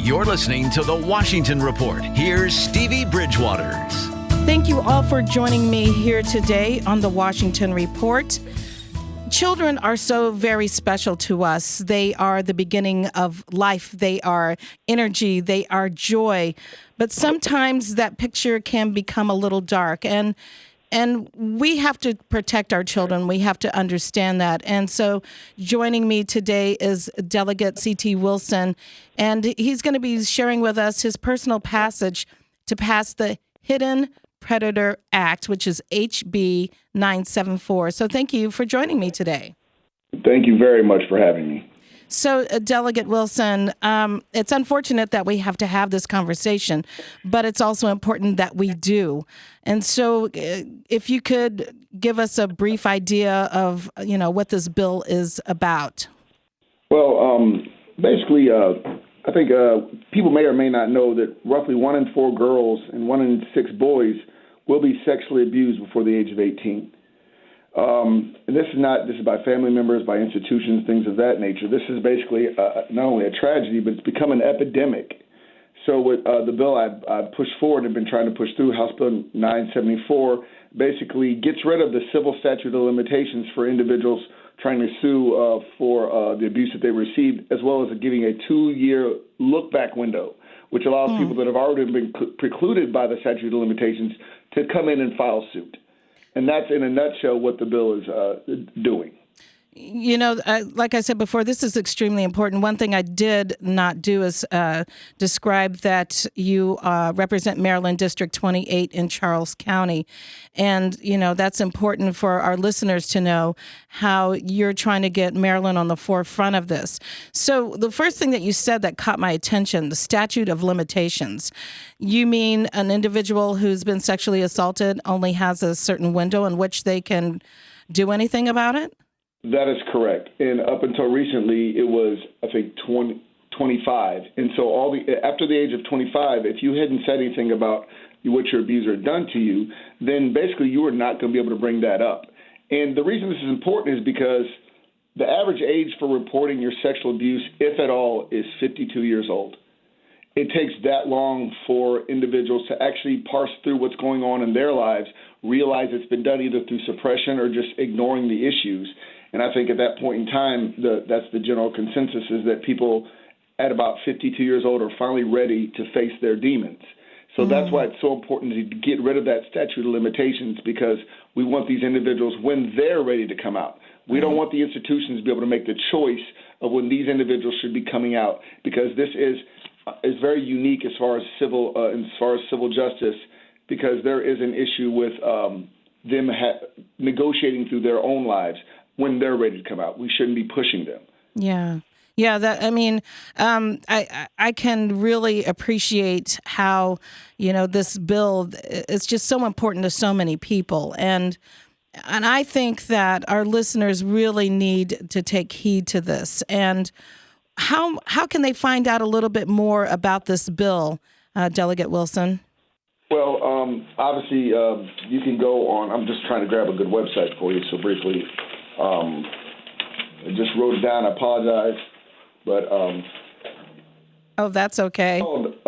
You're listening to The Washington Report. Here's Stevie Bridgewaters. Thank you all for joining me here today on The Washington Report. Children are so very special to us. They are the beginning of life. They are energy. They are joy. But sometimes that picture can become a little dark. And we have to protect our children. We have to understand that. And so joining me today is Delegate C.T. Wilson, and he's going to be sharing with us his personal passage to pass the Hidden Predator Act, which is HB 974. So thank you for joining me today. Thank you very much for having me. So, Delegate Wilson, it's unfortunate that we have to have this conversation, but it's also important that we do. And so if you could give us a brief idea of, what this bill is about. Well, basically, I think people may or may not know that roughly 1 in 4 girls and 1 in 6 boys will be sexually abused before the age of 18. And this is by family members, by institutions, things of that nature. This is basically not only a tragedy, but it's become an epidemic. So with the bill I pushed forward and been trying to push through, House Bill 974, basically gets rid of the civil statute of limitations for individuals trying to sue for the abuse that they received, as well as giving a 2-year look-back window, which allows people that have already been precluded by the statute of limitations to come in and file suit. And that's, in a nutshell, what the bill is doing. Like I said before, this is extremely important. One thing I did not do is describe that you represent Maryland District 28 in Charles County. And, that's important for our listeners to know how you're trying to get Maryland on the forefront of this. So the first thing that you said that caught my attention, the statute of limitations. You mean an individual who's been sexually assaulted only has a certain window in which they can do anything about it? That is correct. And up until recently, it was, I think, 25. And so after the age of 25, if you hadn't said anything about what your abuser had done to you, then basically you were not going to be able to bring that up. And the reason this is important is because the average age for reporting your sexual abuse, if at all, is 52 years old. It takes that long for individuals to actually parse through what's going on in their lives, realize it's been done either through suppression or just ignoring the issues. And I think at that point in time, that's the general consensus, is that people at about 52 years old are finally ready to face their demons. So that's why it's so important to get rid of that statute of limitations, because we want these individuals when they're ready to come out. We don't want the institutions to be able to make the choice of when these individuals should be coming out, because this is very unique as far as civil justice, because there is an issue with them negotiating through their own lives. When they're ready to come out, we shouldn't be pushing them. Yeah. I can really appreciate how, this bill is just so important to so many people. And I think that our listeners really need to take heed to this. And how can they find out a little bit more about this bill, Delegate Wilson? Well, obviously, you can go on. I'm just trying to grab a good website for you, so briefly. I just wrote it down. I apologize, but oh, that's okay. Apologize.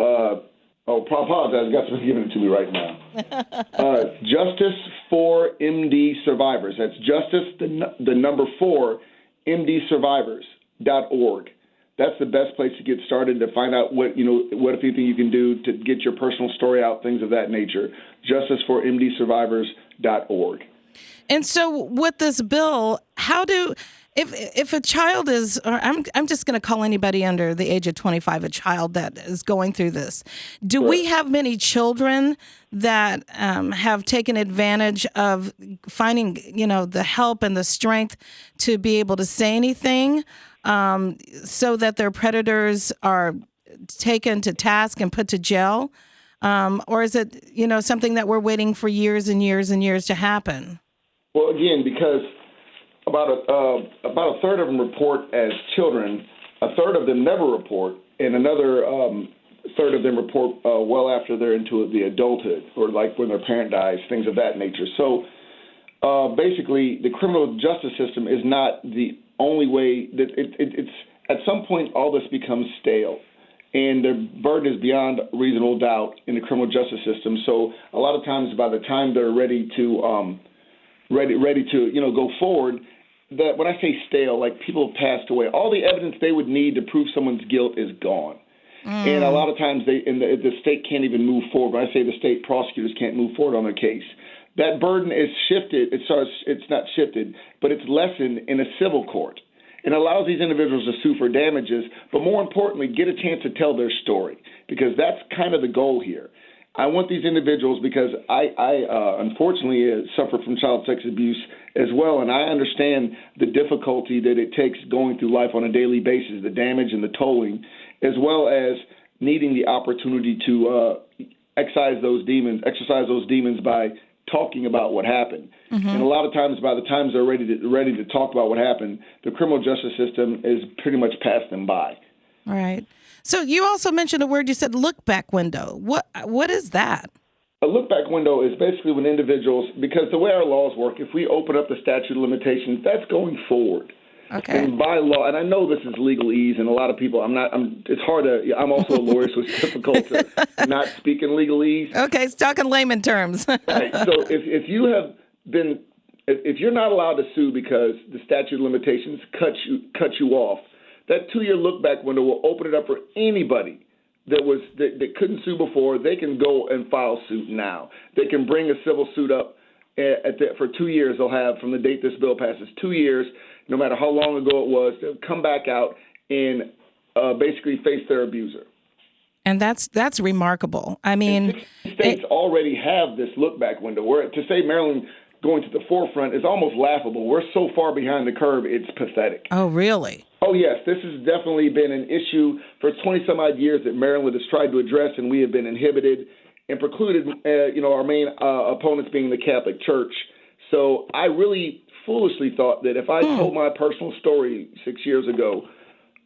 I got somebody giving it to me right now. Justice for MD Survivors. That's justice, the number 4, MDsurvivors.org. That's the best place to get started to find out what if anything you can do to get your personal story out, things of that nature. Justice for MDsurvivors.org. And so with this bill, if a child is, or I'm just going to call anybody under the age of 25 a child that is going through this, do we have many children that have taken advantage of finding, the help and the strength to be able to say anything so that their predators are taken to task and put to jail? Or is it, something that we're waiting for years and years and years to happen? Well, again, because about a third of them report as children, a third of them never report, and another third of them report well after they're into the adulthood, or like when their parent dies, things of that nature. So basically, the criminal justice system is not the only way that it's at some point all this becomes stale. and their burden is beyond reasonable doubt in the criminal justice system. So a lot of times, by the time they're ready to go forward, that when I say stale, like people have passed away, all the evidence they would need to prove someone's guilt is gone. And a lot of times the state can't even move forward. When I say the state prosecutors can't move forward on their case, that burden is shifted. It's not shifted, but it's lessened in a civil court. It allows these individuals to sue for damages, but more importantly, get a chance to tell their story, because that's kind of the goal here. I want these individuals, because I unfortunately suffer from child sex abuse as well, and I understand the difficulty that it takes going through life on a daily basis, the damage and the tolling, as well as needing the opportunity to exercise those demons by talking about what happened. Mm-hmm. And a lot of times, by the time they're ready to talk about what happened, the criminal justice system is pretty much passed them by. All right. So you also mentioned a word, you said look-back window. What is that? A look-back window is basically when individuals, because the way our laws work, if we open up the statute of limitations, that's going forward. Okay. And by law, and I know this is legalese, and a lot of people, it's hard to, I'm also a lawyer, so it's difficult to not speak in legalese. Okay, it's talking layman terms. Right. So if you're not allowed to sue because the statute of limitations cut you off, that 2-year look-back window will open it up for anybody that couldn't sue before. They can go and file suit now. They can bring a civil suit up for 2 years. They'll have, from the date this bill passes, 2 years, no matter how long ago it was, they'll come back out and basically face their abuser. And that's remarkable. I mean, 60 states already have this look-back window. Where to say Maryland going to the forefront is almost laughable. We're so far behind the curve, it's pathetic. Oh, really? Oh, yes. This has definitely been an issue for 20-some-odd years that Maryland has tried to address, and we have been inhibited and precluded, our main opponents being the Catholic Church. So I really foolishly thought that if I told my personal story 6 years ago,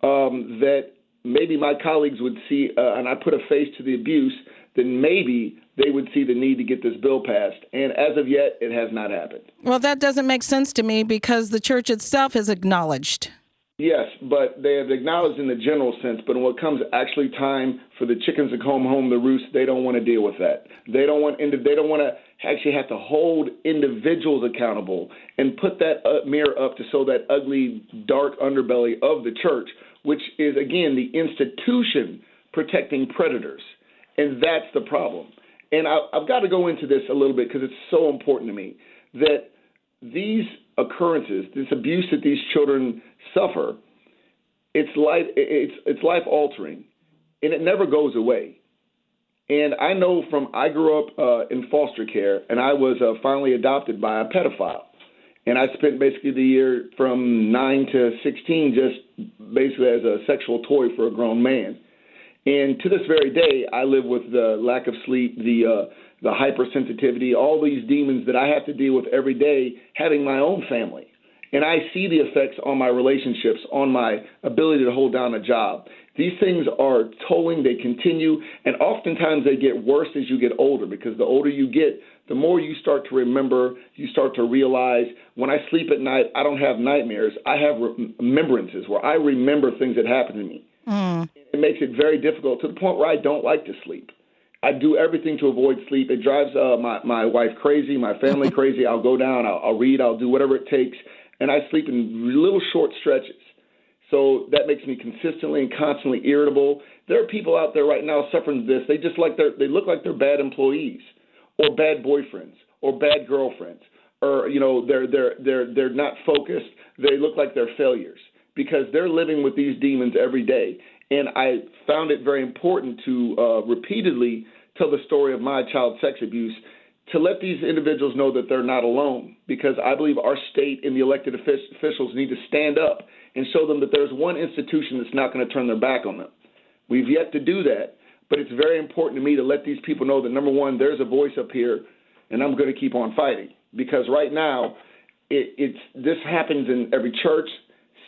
that maybe my colleagues would see, and I put a face to the abuse, then maybe they would see the need to get this bill passed. And as of yet, it has not happened. Well, that doesn't make sense to me because the church itself has acknowledged. Yes, but they have acknowledged in the general sense. But when it comes actually time for the chickens to come home to roost, they don't want to deal with that. They don't want to actually have to hold individuals accountable and put that mirror up to show that ugly, dark underbelly of the church, which is, again, the institution protecting predators. And that's the problem. And I've got to go into this a little bit because it's so important to me that these occurrences, this abuse that these children suffer, it's life altering, and it never goes away. And I know I grew up in foster care, and I was finally adopted by a pedophile. And I spent basically the year from 9 to 16 just basically as a sexual toy for a grown man. And to this very day, I live with the lack of sleep, the hypersensitivity, all these demons that I have to deal with every day having my own family. And I see the effects on my relationships, on my ability to hold down a job. These things are tolling, they continue, and oftentimes they get worse as you get older, because the older you get, the more you start to remember, you start to realize, when I sleep at night, I don't have nightmares. I have remembrances where I remember things that happened to me. It makes it very difficult to the point where I don't like to sleep. I do everything to avoid sleep. It drives my wife crazy, my family crazy. I'll go down, I'll read, I'll do whatever it takes, and I sleep in little short stretches. So that makes me consistently and constantly irritable. There are people out there right now suffering this. They they look like they're bad employees, or bad boyfriends, or bad girlfriends, or they're not focused. They look like they're failures because they're living with these demons every day. And I found it very important to repeatedly tell the story of my child sex abuse, to let these individuals know that they're not alone, because I believe our state and the elected officials need to stand up and show them that there's one institution that's not going to turn their back on them. We've yet to do that, but it's very important to me to let these people know that, number one, there's a voice up here, and I'm going to keep on fighting, because right now this happens in every church,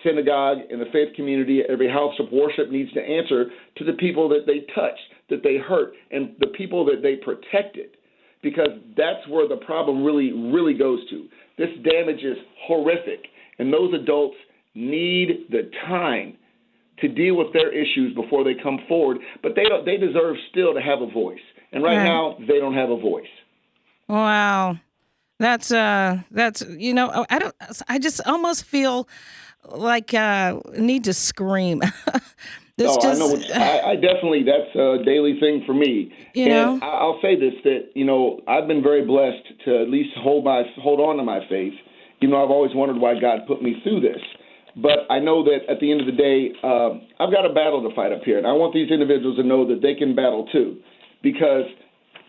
synagogue, in the faith community. Every house of worship needs to answer to the people that they touched, that they hurt, and the people that they protected, because that's where the problem really, really goes to. This damage is horrific, and those adults need the time to deal with their issues before they come forward. But they deserve still to have a voice. And right now, they don't have a voice. Wow. That's I just almost feel like need to scream. I know. I definitely, that's a daily thing for me. And I'll say this, that, I've been very blessed to at least hold on to my faith. I've always wondered why God put me through this. But I know that at the end of the day, I've got a battle to fight up here. And I want these individuals to know that they can battle too, because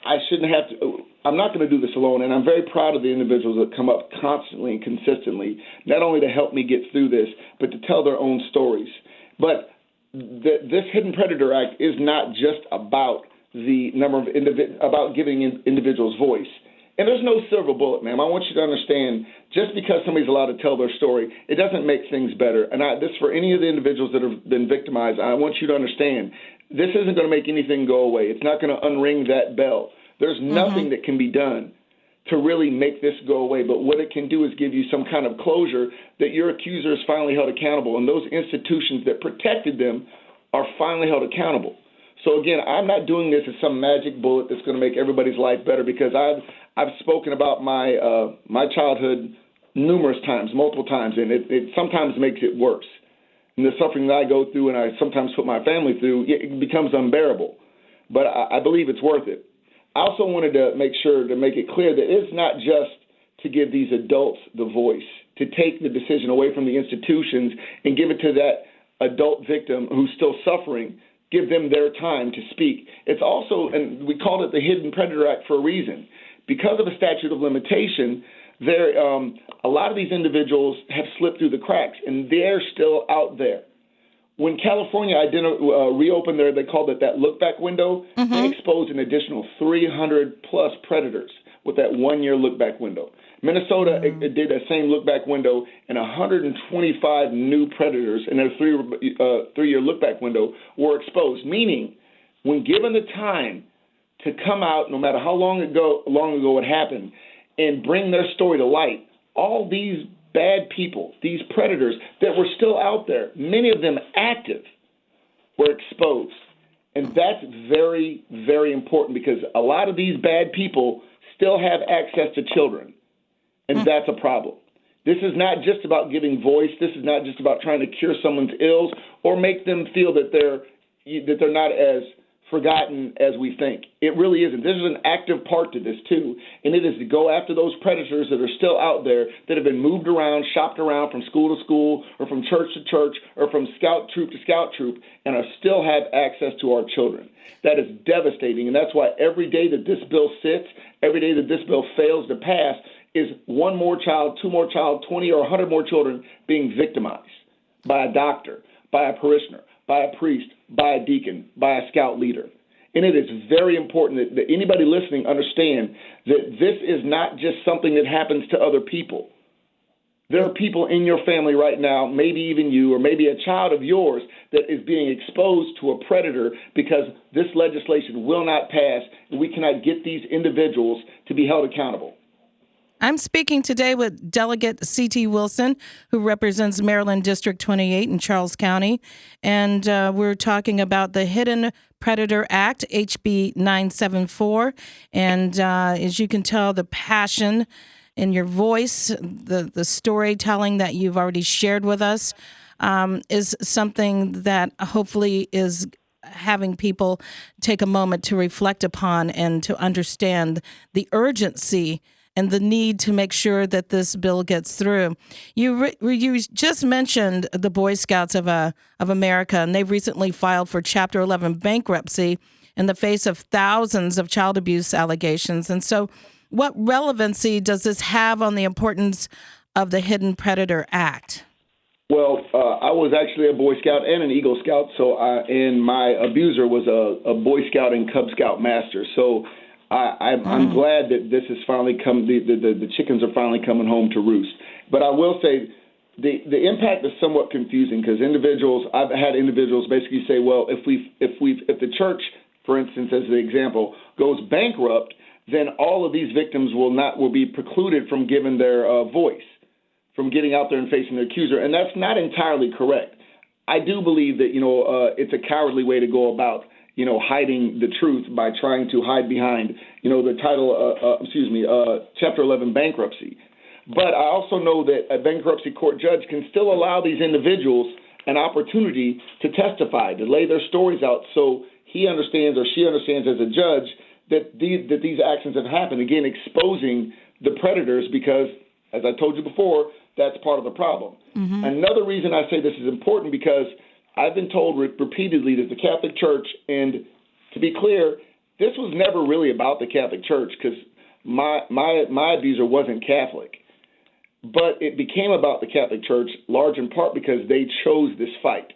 I shouldn't have to. I'm not going to do this alone, and I'm very proud of the individuals that come up constantly and consistently, not only to help me get through this, but to tell their own stories. But this Hidden Predator Act is not just about the number of about giving individuals voice. And there's no silver bullet, ma'am. I want you to understand, just because somebody's allowed to tell their story, it doesn't make things better. And this for any of the individuals that have been victimized, I want you to understand, this isn't going to make anything go away. It's not going to unring that bell. There's nothing that can be done to really make this go away. But what it can do is give you some kind of closure that your accuser is finally held accountable, and those institutions that protected them are finally held accountable. So, again, I'm not doing this as some magic bullet that's going to make everybody's life better, because I've spoken about my childhood numerous times, multiple times, and it sometimes makes it worse. And the suffering that I go through and I sometimes put my family through, it becomes unbearable. But I believe it's worth it. I also wanted to make sure to make it clear that it's not just to give these adults the voice, to take the decision away from the institutions and give it to that adult victim who's still suffering, give them their time to speak. It's also, and we called it the Hidden Predator Act for a reason. Because of a statute of limitation, a lot of these individuals have slipped through the cracks, and they're still out there. When California reopened they called it that look-back window, they exposed an additional 300-plus predators with that one-year look-back window. Minnesota did that same look-back window, and 125 new predators in their three-year look-back window were exposed, meaning when given the time to come out, no matter how long ago it happened, and bring their story to light, all these bad people, these predators that were still out there, many of them active, were exposed. And that's very, very important, because a lot of these bad people still have access to children, and that's a problem. This is not just about giving voice. This is not just about trying to cure someone's ills or make them feel that they're not as forgotten as we think. It really isn't. There's an active part to this too, and it is to go after those predators that are still out there, that have been moved around, shopped around from school to school, or from church to church, or from scout troop to scout troop, and still have access to our children. That is devastating, and that's why every day that this bill sits, every day that this bill fails to pass, is one more child, two more child, 20 or 100 more children being victimized by a doctor, by a parishioner, by a priest, by a deacon, by a scout leader. And it is very important that anybody listening understand that this is not just something that happens to other people. There are people in your family right now, maybe even you, or maybe a child of yours, that is being exposed to a predator because this legislation will not pass, and we cannot get these individuals to be held accountable. I'm speaking today with Delegate C.T. Wilson, who represents Maryland District 28 in Charles County. And we're talking about the Hidden Predator Act, HB 974. And as you can tell, the passion in your voice, the storytelling that you've already shared with us is something that hopefully is having people take a moment to reflect upon and to understand the urgency and the need to make sure that this bill gets through. You just mentioned the Boy Scouts of America, and they've recently filed for Chapter 11 bankruptcy in the face of thousands of child abuse allegations. And so what relevancy does this have on the importance of the Hidden Predator Act? Well, I was actually a Boy Scout and an Eagle Scout, and my abuser was a Boy Scout and Cub Scout master. So I'm glad that this has finally come. The chickens are finally coming home to roost. But I will say the impact is somewhat confusing, because I've had individuals basically say, well, if the church, for instance, as the example, goes bankrupt, then all of these victims will be precluded from giving their voice, from getting out there and facing the accuser, and that's not entirely correct. I do believe that, it's a cowardly way to go about, hiding the truth by trying to hide behind, the title, Chapter 11 bankruptcy. But I also know that a bankruptcy court judge can still allow these individuals an opportunity to testify, to lay their stories out, so he understands or she understands as a judge that these actions have happened, again, exposing the predators because, as I told you before, that's part of the problem. Mm-hmm. Another reason I say this is important because I've been told repeatedly that the Catholic Church, and to be clear, this was never really about the Catholic Church because my abuser wasn't Catholic. But it became about the Catholic Church, large in part because they chose this fight.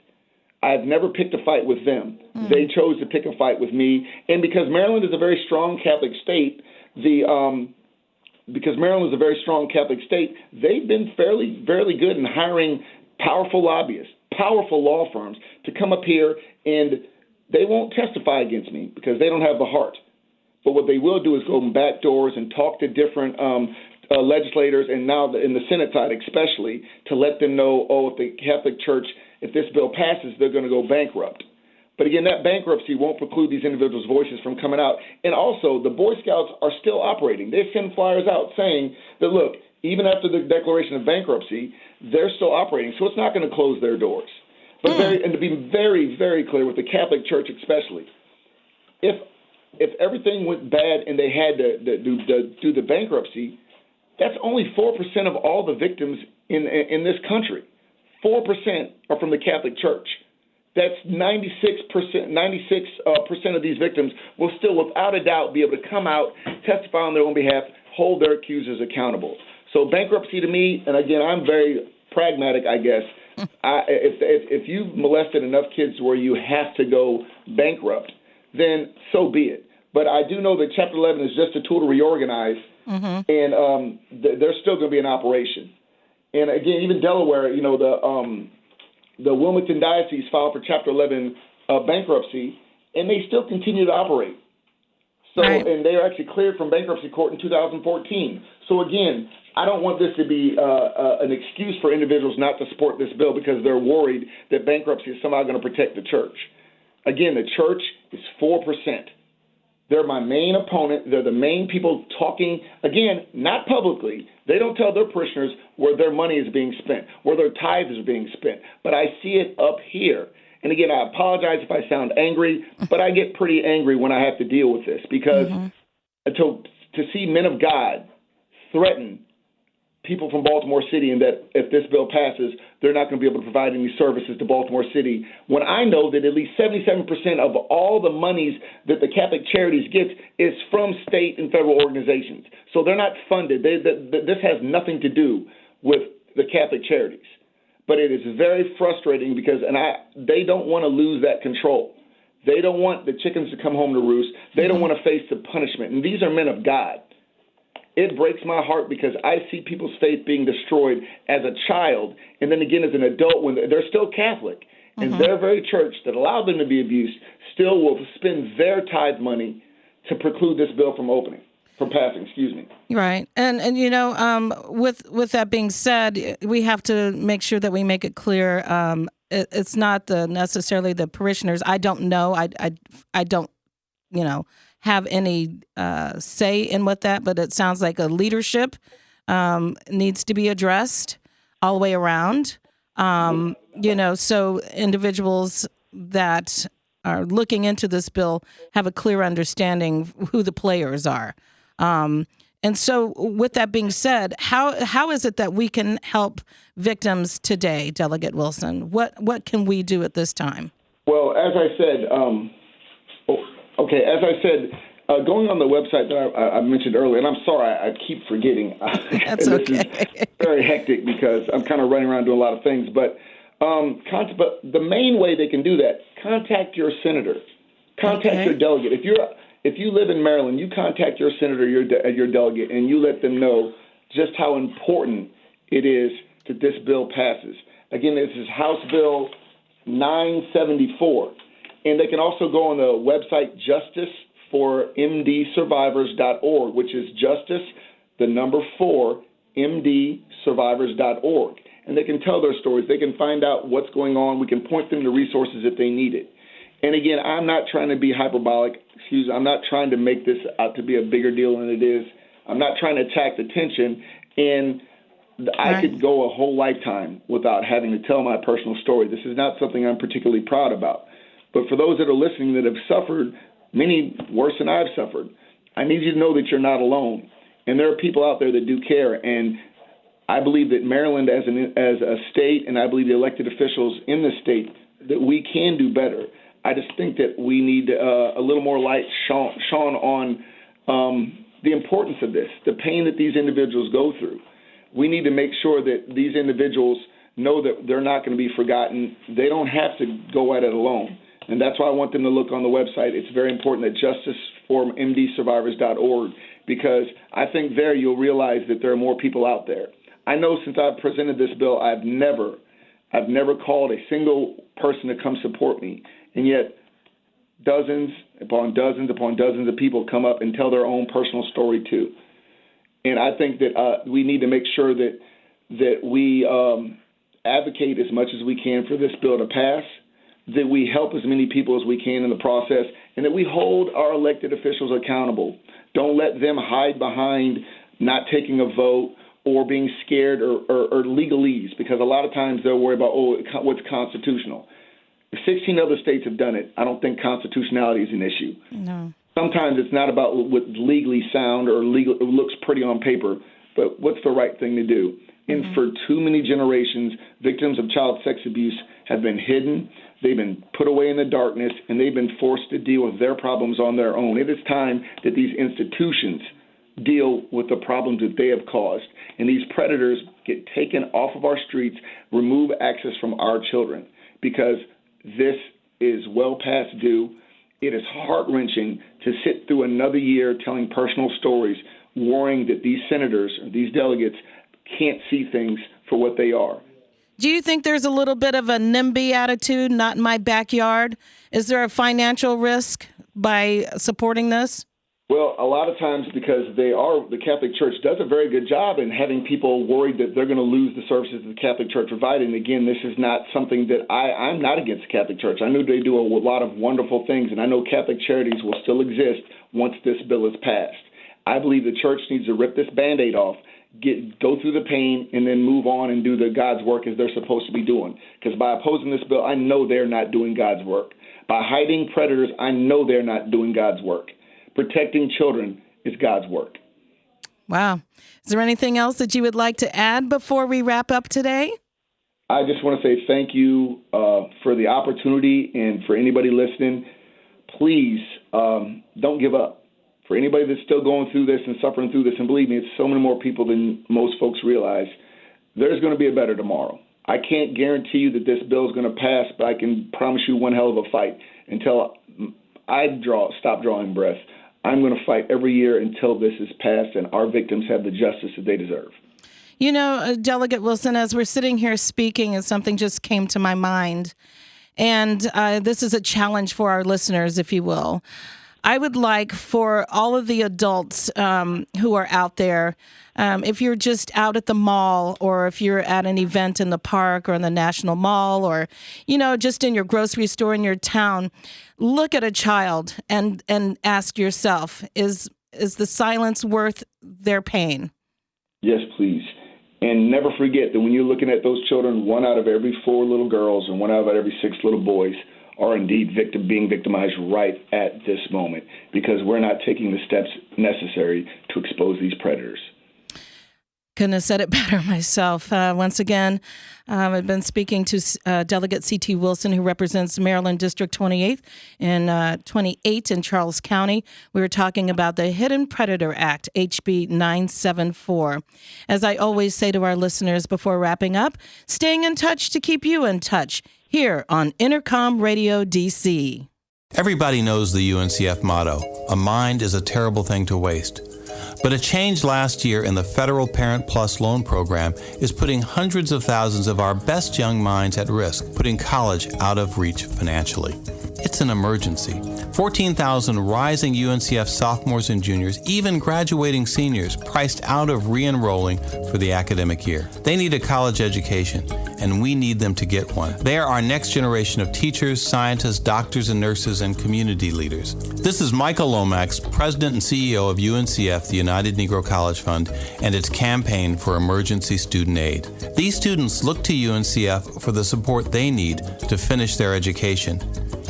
I've never picked a fight with them. Mm. They chose to pick a fight with me. And because Maryland is a very strong Catholic state, they've been fairly good in hiring powerful lobbyists, powerful law firms to come up here, and they won't testify against me because they don't have the heart. But what they will do is go in back doors and talk to different legislators, and now in the Senate side especially, to let them know, if the Catholic Church, if this bill passes, they're going to go bankrupt. But again, that bankruptcy won't preclude these individuals' voices from coming out. And also, the Boy Scouts are still operating. They send flyers out saying that, look, even after the declaration of bankruptcy, they're still operating. So it's not going to close their doors. But and to be very, very clear with the Catholic Church especially, if everything went bad and they had to do the bankruptcy, that's only 4% of all the victims in this country. 4% are from the Catholic Church. That's 96% of these victims will still, without a doubt, be able to come out, testify on their own behalf, hold their accusers accountable. So bankruptcy to me, and again, I'm very pragmatic, I guess. If you've molested enough kids where you have to go bankrupt, then so be it. But I do know that Chapter 11 is just a tool to reorganize, and there's still going to be an operation. And again, even Delaware, the Wilmington Diocese filed for Chapter 11 bankruptcy, and they still continue to operate. So, right. And they are actually cleared from bankruptcy court in 2014. So again, I don't want this to be an excuse for individuals not to support this bill because they're worried that bankruptcy is somehow going to protect the church. Again, the church is 4%. They're my main opponent. They're the main people talking, again, not publicly. They don't tell their parishioners where their money is being spent, where their tithes are being spent. But I see it up here. And again, I apologize if I sound angry, but I get pretty angry when I have to deal with this because to see men of God threaten people from Baltimore City and that if this bill passes, they're not going to be able to provide any services to Baltimore City, when I know that at least 77% of all the monies that the Catholic Charities gets is from state and federal organizations. So they're not funded. This has nothing to do with the Catholic Charities. But it is very frustrating because they don't want to lose that control. They don't want the chickens to come home to roost. They don't want to face the punishment. And these are men of God. It breaks my heart because I see people's faith being destroyed as a child, and then again as an adult when they're still Catholic. And their very church that allowed them to be abused still will spend their tithe money to preclude this bill from passing. Right. And with that being said, we have to make sure that we make it clear it's not necessarily the parishioners. I don't know. I don't, have any say in what that, but it sounds like a leadership needs to be addressed all the way around. So individuals that are looking into this bill have a clear understanding who the players are. And so with that being said, how is it that we can help victims today, Delegate Wilson? What can we do at this time? Well, as I said, going on the website that I mentioned earlier, and I'm sorry, I keep forgetting. That's okay. This is very hectic because I'm kind of running around doing a lot of things. But the main way they can do that, contact your senator, contact your delegate. If you live in Maryland, you contact your senator, your delegate, and you let them know just how important it is that this bill passes. Again, this is House Bill 974. And they can also go on the website justice4mdsurvivors.org, which is justice, 4, mdsurvivors.org. and they can tell their stories. They can find out what's going on. We can point them to resources if they need it. And again, I'm not trying to be hyperbolic. I'm not trying to make this out to be a bigger deal than it is. I'm not trying to attack the tension. And I could go a whole lifetime without having to tell my personal story. This is not something I'm particularly proud about. But for those that are listening that have suffered, many worse than I've suffered, I need you to know that you're not alone. And there are people out there that do care. And I believe that Maryland as a state, and I believe the elected officials in the state, that we can do better. I just think that we need a little more light shone on the importance of this, the pain that these individuals go through. We need to make sure that these individuals know that they're not going to be forgotten. They don't have to go at it alone. And that's why I want them to look on the website. It's very important that justiceformdsurvivors.org, because I think there you'll realize that there are more people out there. I know since I've presented this bill, I've never called a single person to come support me. And yet dozens upon dozens upon dozens of people come up and tell their own personal story too. And I think that we need to make sure that we advocate as much as we can for this bill to pass, that we help as many people as we can in the process, and that we hold our elected officials accountable. Don't let them hide behind not taking a vote or being scared or legalese, because a lot of times they'll worry about, what's constitutional. If 16 other states have done it, I don't think constitutionality is an issue. No. Sometimes it's not about what's legally sound or it looks pretty on paper, but what's the right thing to do. And for too many generations, victims of child sex abuse have been hidden, they've been put away in the darkness, and they've been forced to deal with their problems on their own. It is time that these institutions deal with the problems that they have caused, and these predators get taken off of our streets, remove access from our children, because this is well past due. It is heart-wrenching to sit through another year telling personal stories, worrying that these senators or these delegates can't see things for what they are. Do you think there's a little bit of a NIMBY attitude, not in my backyard? Is there a financial risk by supporting this? Well, a lot of times because the Catholic Church does a very good job in having people worried that they're going to lose the services the Catholic Church provides. And again, this is not something that I'm not against the Catholic Church. I know they do a lot of wonderful things, and I know Catholic charities will still exist once this bill is passed. I believe the church needs to rip this Band-Aid off, go through the pain, and then move on and do the God's work as they're supposed to be doing. Because by opposing this bill, I know they're not doing God's work. By hiding predators, I know they're not doing God's work. Protecting children is God's work. Wow. Is there anything else that you would like to add before we wrap up today? I just want to say thank you for the opportunity, and for anybody listening, please don't give up. For anybody that's still going through this and suffering through this, and believe me, it's so many more people than most folks realize, there's going to be a better tomorrow. I can't guarantee you that this bill is going to pass, but I can promise you one hell of a fight until I stop drawing breath. I'm going to fight every year until this is passed and our victims have the justice that they deserve. You know, Delegate Wilson, as we're sitting here speaking, and something just came to my mind, and this is a challenge for our listeners, if you will. I would like for all of the adults who are out there, if you're just out at the mall, or if you're at an event in the park or in the National Mall, or, you know, just in your grocery store in your town, look at a child and ask yourself, is the silence worth their pain? Yes, please. And never forget that when you're looking at those children, 1 out of every 4 little girls and 1 out of every 6 little boys are indeed being victimized right at this moment, because we're not taking the steps necessary to expose these predators. Couldn't have said it better myself. Once again, I've been speaking to Delegate C.T. Wilson, who represents Maryland District 28 in Charles County. We were talking about the Hidden Predator Act, HB 974. As I always say to our listeners before wrapping up, staying in touch to keep you in touch here on Entercom Radio DC. Everybody knows the UNCF motto, a mind is a terrible thing to waste. But a change last year in the federal Parent Plus loan program is putting hundreds of thousands of our best young minds at risk, putting college out of reach financially. It's an emergency. 14,000 rising UNCF sophomores and juniors, even graduating seniors, priced out of re-enrolling for the academic year. They need a college education, and we need them to get one. They are our next generation of teachers, scientists, doctors and nurses, and community leaders. This is Michael Lomax, President and CEO of UNCF, the United Negro College Fund, and its campaign for emergency student aid. These students look to UNCF for the support they need to finish their education.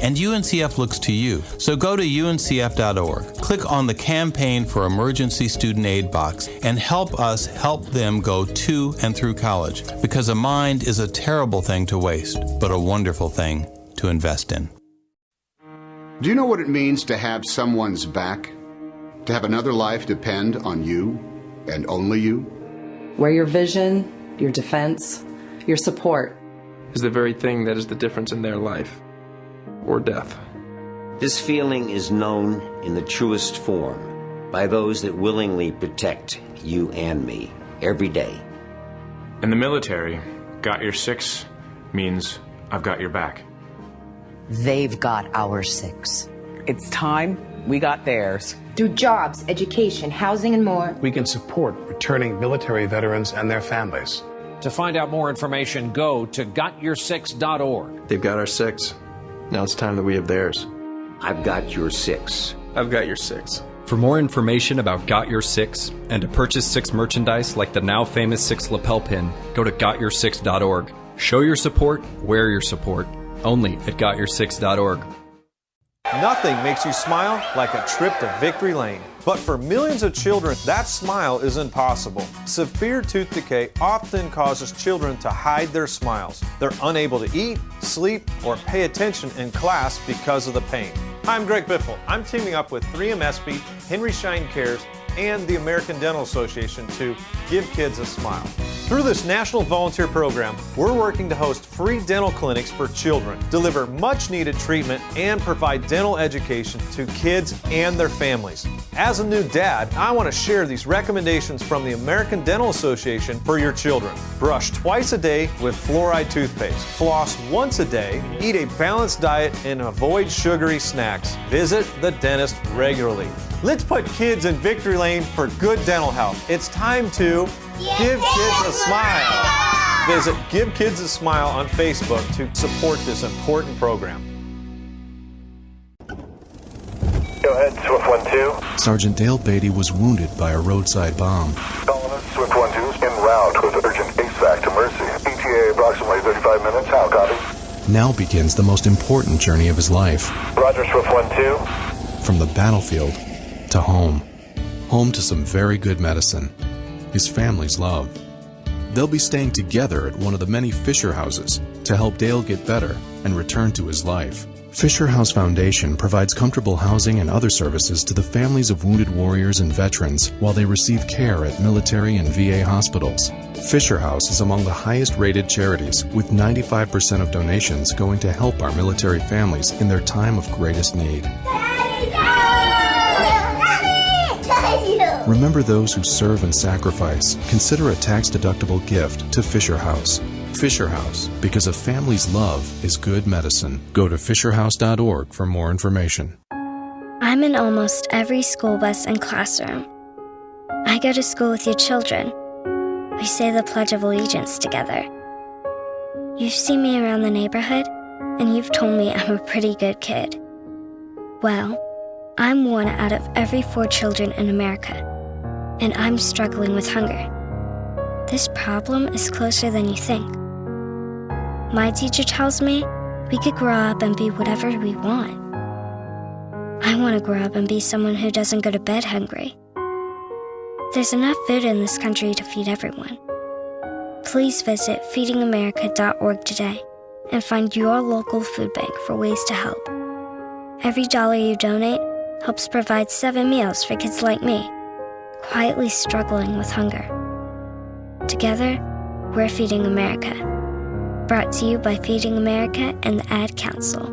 And UNCF looks to you. So go to uncf.org, click on the Campaign for Emergency Student Aid box, and help us help them go to and through college. Because a mind is a terrible thing to waste, but a wonderful thing to invest in. Do you know what it means to have someone's back? To have another life depend on you and only you? Where your vision, your defense, your support is the very thing that is the difference in their life or death. This feeling is known in the truest form by those that willingly protect you and me every day. In the military, got your six means I've got your back. They've got our six. It's time we got theirs. Through jobs, education, housing, and more, we can support returning military veterans and their families. To find out more information, go to gotyoursix.org. They've got our six. Now it's time that we have theirs. I've got your six. I've got your six. For more information about Got Your Six and to purchase Six merchandise like the now famous Six lapel pin, go to gotyoursix.org. Show your support, wear your support. Only at gotyoursix.org. Nothing makes you smile like a trip to Victory Lane. But for millions of children, that smile is impossible. Severe tooth decay often causes children to hide their smiles. They're unable to eat, sleep, or pay attention in class because of the pain. Hi, I'm Greg Biffle. I'm teaming up with 3MSB, Henry Schein Cares, and the American Dental Association to give kids a smile. Through this national volunteer program, we're working to host free dental clinics for children, deliver much-needed treatment, and provide dental education to kids and their families. As a new dad, I want to share these recommendations from the American Dental Association for your children. Brush twice a day with fluoride toothpaste. Floss once a day. Eat a balanced diet and avoid sugary snacks. Visit the dentist regularly. Let's put kids in Victory Lane for good dental health. It's time to give kids a smile. Visit Give Kids a Smile on Facebook to support this important program. Go ahead, Swift 1-2. Sergeant Dale Beatty was wounded by a roadside bomb. Colonist, Swift 1-2 en route with urgent ASAC to Mercy. ETA approximately 35 minutes. How copy? Now begins the most important journey of his life. Roger, Swift 1-2. From the battlefield to home. Home to some very good medicine. His family's love. They'll be staying together at one of the many Fisher houses to help Dale get better and return to his life. Fisher House Foundation provides comfortable housing and other services to the families of wounded warriors and veterans while they receive care at military and VA hospitals. Fisher House is among the highest-rated charities, with 95% of donations going to help our military families in their time of greatest need. Remember those who serve and sacrifice. Consider a tax-deductible gift to Fisher House. Fisher House, because a family's love is good medicine. Go to fisherhouse.org for more information. I'm in almost every school bus and classroom. I go to school with your children. We say the Pledge of Allegiance together. You've seen me around the neighborhood, and you've told me I'm a pretty good kid. Well, I'm one out of every 4 children in America, and I'm struggling with hunger. This problem is closer than you think. My teacher tells me we could grow up and be whatever we want. I want to grow up and be someone who doesn't go to bed hungry. There's enough food in this country to feed everyone. Please visit feedingamerica.org today and find your local food bank for ways to help. Every dollar you donate helps provide 7 meals for kids like me, quietly struggling with hunger. Together, we're Feeding America. Brought to you by Feeding America and the Ad Council.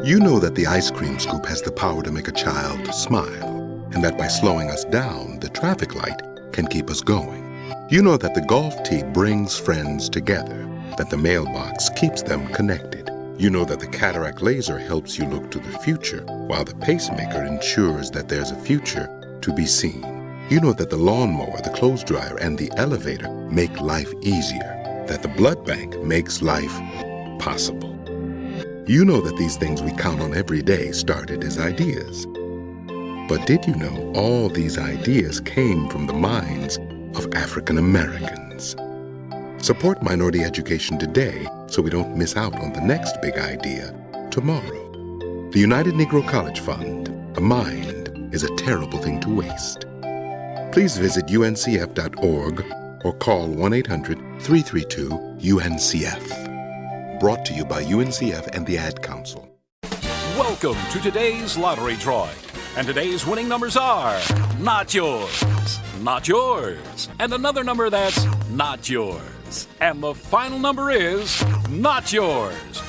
You know that the ice cream scoop has the power to make a child smile, and that by slowing us down, the traffic light can keep us going. You know that the golf tee brings friends together, that the mailbox keeps them connected. You know that the cataract laser helps you look to the future, while the pacemaker ensures that there's a future to be seen. You know that the lawnmower, the clothes dryer, and the elevator make life easier, that the blood bank makes life possible. You know that these things we count on every day started as ideas. But did you know all these ideas came from the minds of African Americans? Support minority education today so we don't miss out on the next big idea tomorrow. The United Negro College Fund. A mind is a terrible thing to waste. Please visit uncf.org or call 1-800-332-UNCF. Brought to you by UNCF and the Ad Council. Welcome to today's lottery drawing. And today's winning numbers are not yours, not yours, and another number that's not yours. And the final number is not yours.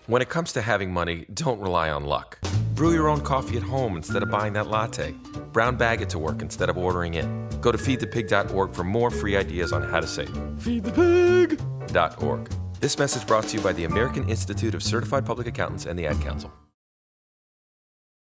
When it comes to having money, don't rely on luck. Brew your own coffee at home instead of buying that latte. Brown bag it to work instead of ordering it. Go to feedthepig.org for more free ideas on how to save. Feedthepig.org. This message brought to you by the American Institute of Certified Public Accountants and the Ad Council.